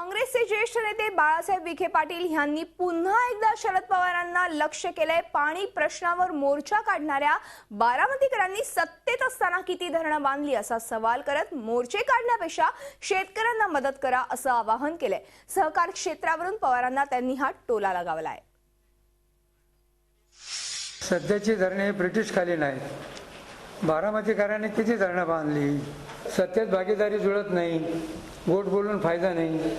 काँग्रेसचे ज्येष्ठ नेते बाळासाहेब विखे पाटील यांनी पुन्हा एकदा शरद पवारांना लक्ष केलंय। पाणी प्रश्नावर मोर्चा काढणाऱ्या बारामतीकरांनी सत्तेत असताना किती धरणं बांधली असा सवाल करत मोर्चे काढण्यापेक्षा शेतकऱ्यांना मदत करा असं आवाहन केलंय। सहकार क्षेत्रावरून पवारांना त्यांनी हा टोला लगावलाय। सध्याची धरणे ब्रिटिशकालीन आहेत। बारामतीकरांनी किती धरणं बांधली, सत्तेत भागीदारी जुळत नाही, गोट बोलून फायदा नाही,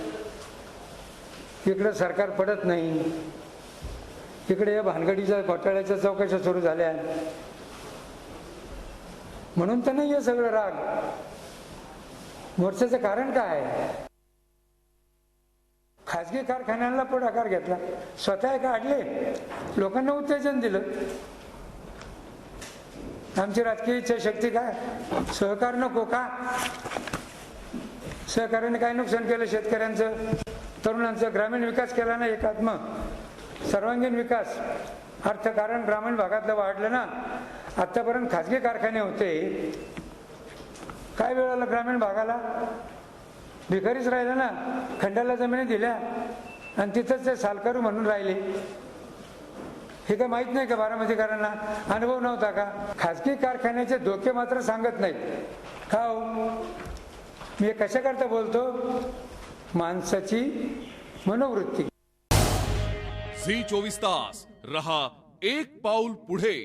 इकडे सरकार पडत नाही, इकडे या भानगडीच्या घोटाळ्याच्या चौकशा सुरू झाल्या, म्हणून तर नाही हे सगळं राग। मोर्चाचं कारण काय आहे? खाजगी कारखान्यांना पुढाकार घेतला, स्वतः काढले, लोकांना उत्तेजन दिलं। आमची राजकीय इच्छाशक्ती काय? सहकार नको का? सहकार्याने काय नुकसान केलं शेतकऱ्यांचं, तरुणांचं? ग्रामीण विकास केला ना, एकात्म सर्वांगीण विकास, अर्थकारण ग्रामीण भागातलं वाढलं ना। आतापर्यंत खाजगी कारखाने होते, काय वेळ आला ग्रामीण भागाला? भिकारीच राहिला ना, खंडाला जमिनी दिल्या आणि तिथंच ते सालकरू म्हणून राहिले। हे काय माहित नाही का बारामतीकरांना? अनुभव नव्हता का? खाजगी कारखान्याचे धोके मात्र सांगत नाहीत का हो? मी कशाकरता बोलतो? माणसाची मनोवृत्ती। झी 24 तास रहा एक पाऊल पुढे।